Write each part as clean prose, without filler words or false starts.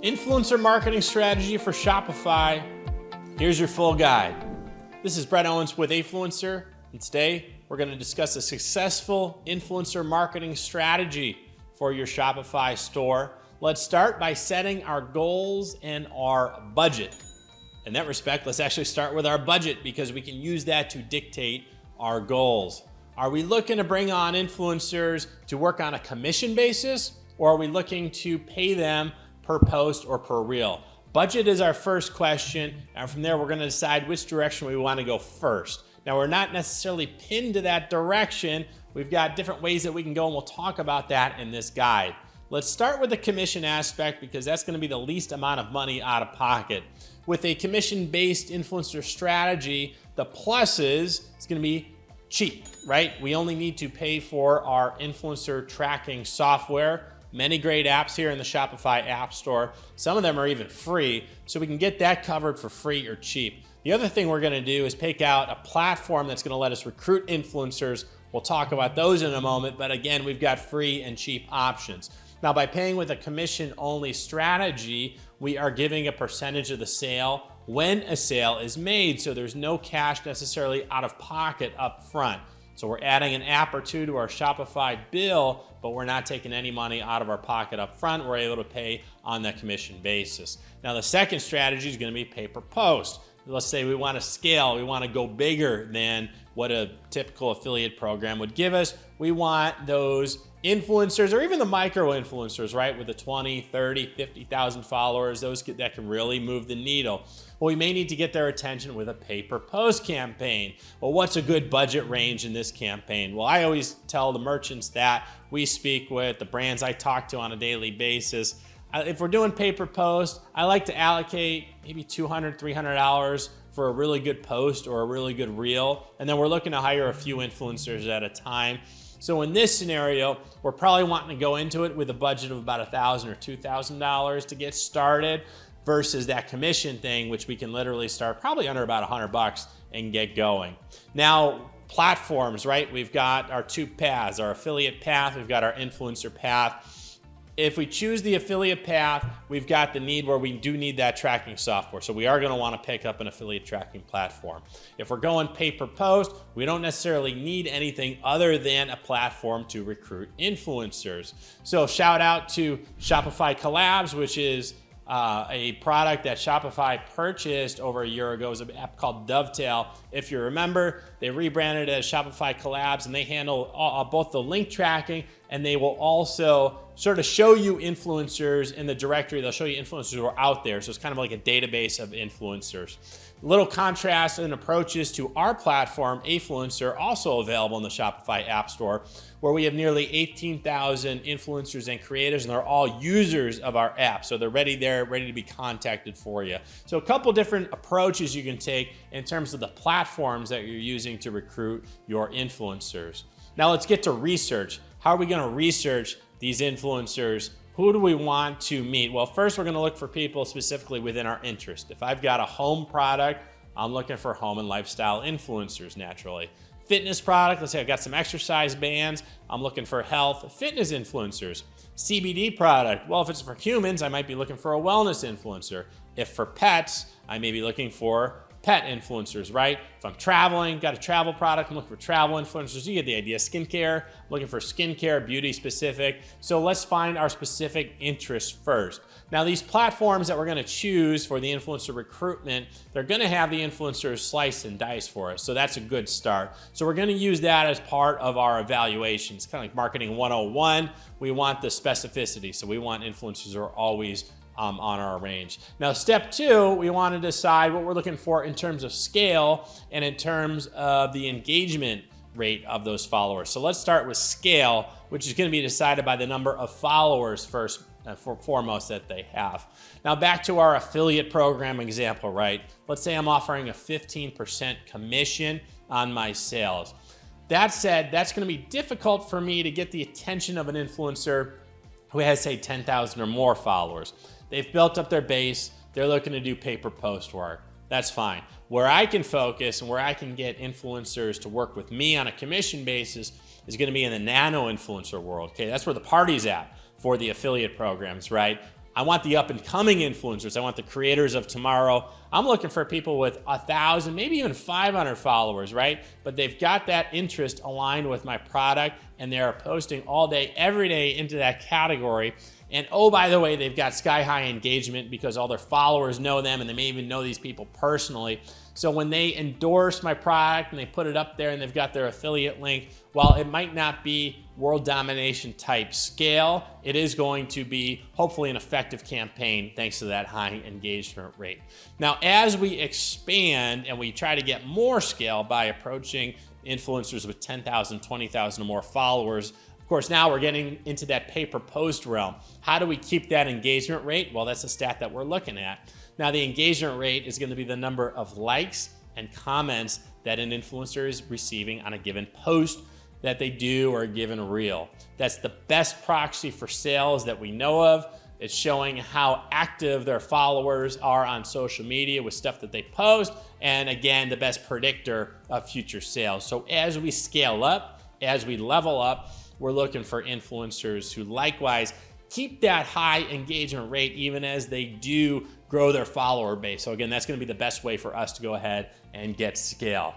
Influencer marketing strategy for Shopify. Here's your full guide. This is Brett Owens with Afluencer, and today we're going to discuss a successful influencer marketing strategy for your Shopify store. Let's start by setting our goals and our budget. In that respect, let's actually start with our budget because we can use that to dictate our goals. Are we looking to bring on influencers to work on a commission basis, or are we looking to pay them per post or per reel? Budget is our first question, and from there we're going to decide which direction we want to go first. Now, we're not necessarily pinned to that direction. We've got different ways that we can go, and we'll talk about that in this guide. Let's start with the commission aspect because that's going to be the least amount of money out of pocket. With a commission-based influencer strategy, the pluses is going to be cheap, right? We only need to pay for our influencer tracking software. Many great apps here in the Shopify App Store. Some of them are even free, so we can get that covered for free or cheap. The other thing we're gonna do is pick out a platform that's gonna let us recruit influencers. We'll talk about those in a moment, but again, we've got free and cheap options. Now, by paying with a commission-only strategy, we are giving a percentage of the sale when a sale is made, so there's no cash necessarily out of pocket up front. So we're adding an app or two to our Shopify bill, but we're not taking any money out of our pocket up front. We're able to pay on that commission basis. Now, the second strategy is going to be pay per post. Let's say we want to scale. We want to go bigger than what a typical affiliate program would give us. We want those influencers or even the micro influencers, right, with the 20, 30, 50,000 followers, those that can really move the needle. Well, we may need to get their attention with a pay-per-post campaign. Well, what's a good budget range in this campaign? Well, I always tell the merchants that we speak with, the brands I talk to on a daily basis. If we're doing pay-per-post, I like to allocate maybe $200, $300 for a really good post or a really good reel. And then we're looking to hire a few influencers at a time. So in this scenario, we're probably wanting to go into it with a budget of about $1,000 or $2,000 to get started versus that commission thing, which we can literally start probably under about $100 and get going. Now, platforms, right? We've got our two paths, our affiliate path, we've got our influencer path. If we choose the affiliate path, we've got the need where we do need that tracking software. So we are going to want to pick up an affiliate tracking platform. If we're going pay per post, we don't necessarily need anything other than a platform to recruit influencers. So shout out to Shopify Collabs, which is a product that Shopify purchased over a year ago. It was an app called Dovetail. If you remember, they rebranded it as Shopify Collabs, and they handle both the link tracking, and they will also sort of show you influencers in the directory. They'll show you influencers who are out there. So it's kind of like a database of influencers. Little contrast and approaches to our platform, Afluencer, also available in the Shopify App Store, where we have nearly 18,000 influencers and creators, and they're all users of our app. So they're ready to be contacted for you. So a couple different approaches you can take in terms of the platforms that you're using to recruit your influencers. Now let's get to research. How are we going to research these influencers? Who do we want to meet? Well, first we're going to look for people specifically within our interest. If I've got a home product, I'm looking for home and lifestyle influencers naturally. Fitness product, let's say I've got some exercise bands, I'm looking for health fitness influencers. CBD product, well, if it's for humans, I might be looking for a wellness influencer. If for pets, I may be looking for pet influencers, right? If I'm traveling, got a travel product, I'm looking for travel influencers. You get the idea. Skincare, I'm looking for skincare, beauty specific. So let's find our specific interests first. Now, these platforms that we're going to choose for the influencer recruitment, they're going to have the influencers slice and dice for us. So that's a good start. So we're going to use that as part of our evaluation. It's kind of like marketing 101. We want the specificity. So we want influencers who are always on our range. Now, step two, we want to decide what we're looking for in terms of scale and in terms of the engagement rate of those followers. So let's start with scale, which is going to be decided by the number of followers first foremost that they have. Now, back to our affiliate program example, right? Let's say I'm offering a 15% commission on my sales. That said, that's going to be difficult for me to get the attention of an influencer who has, say, 10,000 or more followers. They've built up their base. They're looking to do pay-per-post work. That's fine. Where I can focus and where I can get influencers to work with me on a commission basis is going to be in the nano influencer world. Okay, that's where the party's at for the affiliate programs, right? I want the up and coming influencers. I want the creators of tomorrow. I'm looking for people with 1,000, maybe even 500 followers, right? But they've got that interest aligned with my product and they're posting all day, every day into that category. And oh, by the way, they've got sky high engagement because all their followers know them and they may even know these people personally. So when they endorse my product and they put it up there and they've got their affiliate link, while it might not be world domination type scale, it is going to be hopefully an effective campaign thanks to that high engagement rate. Now, as we expand and we try to get more scale by approaching influencers with 10,000, 20,000 or more followers, of course, now we're getting into that pay-per-post realm. How do we keep that engagement rate? Well, that's a stat that we're looking at. Now, the engagement rate is going to be the number of likes and comments that an influencer is receiving on a given post that they do or a given reel. That's the best proxy for sales that we know of. It's showing how active their followers are on social media with stuff that they post, and again, the best predictor of future sales. So as we scale up, as we level up, we're looking for influencers who likewise keep that high engagement rate even as they do grow their follower base. So again, that's going to be the best way for us to go ahead and get scale.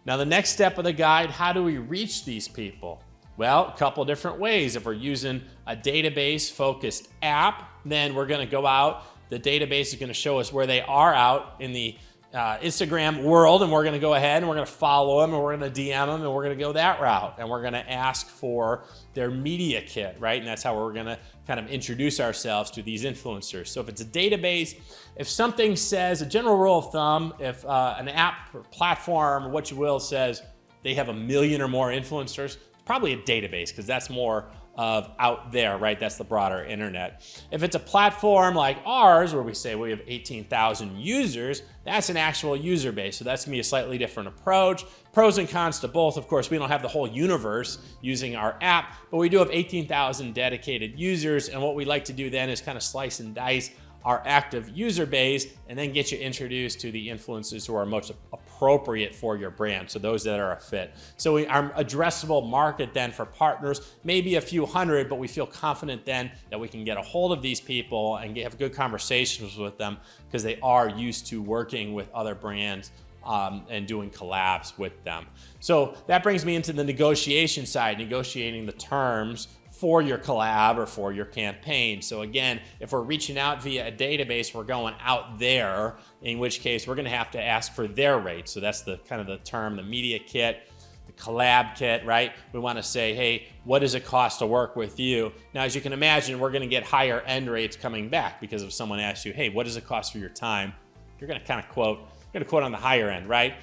Now, the next step of the guide, how do we reach these people? Well, a couple different ways. If we're using a database focused app, then we're going to go out. The database is going to show us where they are out in the Instagram world, and we're going to go ahead and we're going to follow them and we're going to DM them and we're going to go that route, and we're going to ask for their media kit, right? And that's how we're going to kind of introduce ourselves to these influencers. So if it's a database, if something says, a general rule of thumb, if an app or platform or what you will says they have 1 million or more influencers, it's probably a database because that's more of out there, right? That's the broader internet. If it's a platform like ours, where we say we have 18,000 users, that's an actual user base. So that's gonna be a slightly different approach. Pros and cons to both. Of course, we don't have the whole universe using our app, but we do have 18,000 dedicated users. And what we like to do then is kind of slice and dice our active user base and then get you introduced to the influencers who are most appropriate for your brand. So those that are a fit. So our addressable market then for partners may be a few hundred, but we feel confident then that we can get a hold of these people and have good conversations with them because they are used to working with other brands and doing collabs with them. So that brings me into the negotiation side, negotiating the terms for your collab or for your campaign. So again, if we're reaching out via a database, we're going out there, in which case we're gonna have to ask for their rate. So that's the kind of the term, the media kit, the collab kit, right? We wanna say, hey, what does it cost to work with you? Now, as you can imagine, we're gonna get higher end rates coming back because if someone asks you, hey, what does it cost for your time? You're gonna kind of quote, on the higher end, right?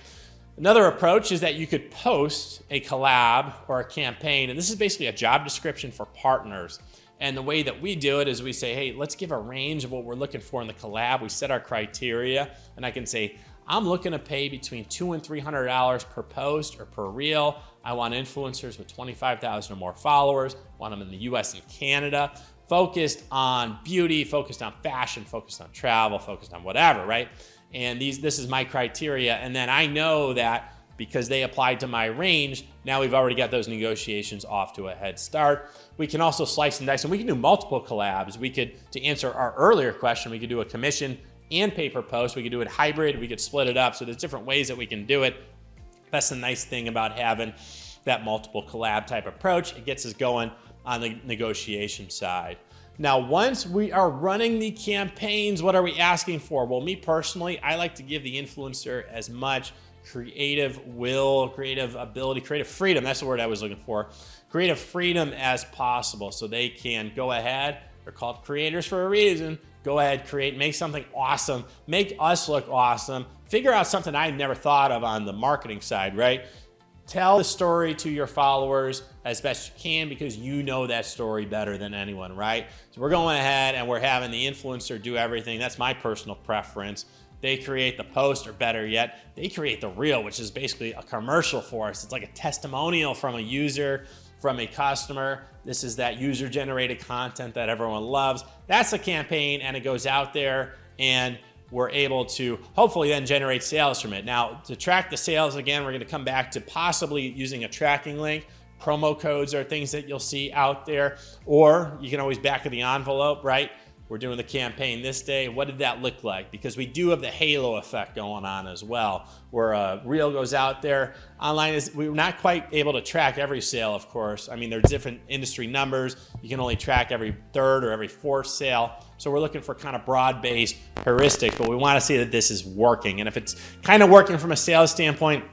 Another approach is that you could post a collab or a campaign, and this is basically a job description for partners. And the way that we do it is we say, hey, let's give a range of what we're looking for in the collab. We set our criteria, and I can say, I'm looking to pay between $200 and $300 per post or per reel. I want influencers with 25,000 or more followers. I want them in the US and Canada, focused on beauty, focused on fashion, focused on travel, focused on whatever, right? And this is my criteria. And then I know that because they applied to my range, now we've already got those negotiations off to a head start. We can also slice and dice, and we can do multiple collabs. We could, to answer our earlier question, we could do a commission and pay-per-post. We could do it hybrid. We could split it up. So there's different ways that we can do it. That's the nice thing about having that multiple collab type approach. It gets us going on the negotiation side. Now, once we are running the campaigns, what are we asking for? Well, me personally, I like to give the influencer as much creative will, creative ability, creative freedom, that's the word I was looking for, creative freedom as possible so they can go ahead, they're called creators for a reason, go ahead, create, make something awesome, make us look awesome, figure out something I never thought of on the marketing side, right? Tell the story to your followers as best you can because you know that story better than anyone, right? So we're going ahead and we're having the influencer do everything. That's my personal preference. They create the post, or better yet, they create the reel, which is basically a commercial for us. It's like a testimonial from a user, from a customer. This is that user-generated content that everyone loves. That's a campaign, and it goes out there, and we're able to hopefully then generate sales from it. Now, to track the sales, again, we're gonna come back to possibly using a tracking link. Promo codes are things that you'll see out there, or you can always back of the envelope, right? we're doing the campaign this day. What did that look like? Because we do have the halo effect going on as well, where a reel goes out there. Online we're not quite able to track every sale, of course. I mean, there's different industry numbers. You can only track every third or every fourth sale. So we're looking for kind of broad-based heuristics, but we want to see that this is working. And if it's kind of working from a sales standpoint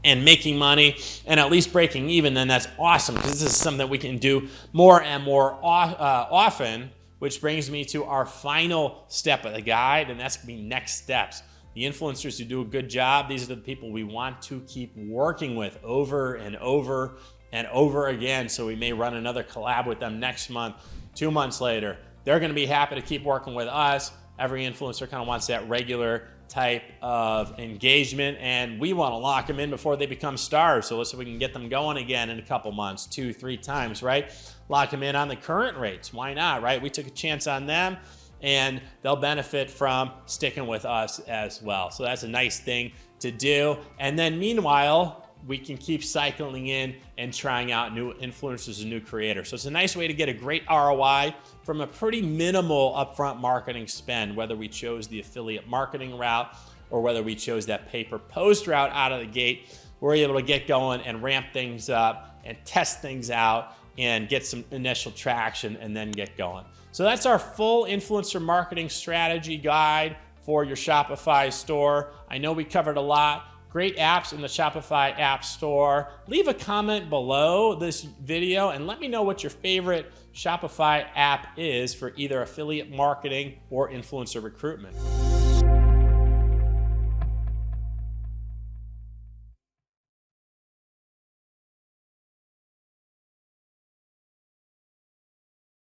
and making money and at least breaking even, then that's awesome, because this is something that we can do more and more often, which brings me to our final step of the guide, and that's going to be next steps. The influencers who do a good job, these are the people we want to keep working with over and over and over again. So we may run another collab with them next month, 2 months later. They're going to be happy to keep working with us. Every influencer kind of wants that regular type of engagement, and we want to lock them in before they become stars. So let's see if we can get them going again in a couple months, 2-3 times, right? Lock them in on the current rates. Why not, right? We took a chance on them, and they'll benefit from sticking with us as well. So that's a nice thing to do. And then meanwhile, we can keep cycling in and trying out new influencers and new creators. So it's a nice way to get a great ROI from a pretty minimal upfront marketing spend, whether we chose the affiliate marketing route or whether we chose that pay-per-post route out of the gate. We're able to get going and ramp things up and test things out and get some initial traction and then get going. So that's our full influencer marketing strategy guide for your Shopify store. I know we covered a lot. Great apps in the Shopify App Store. Leave a comment below this video and let me know what your favorite Shopify app is for either affiliate marketing or influencer recruitment.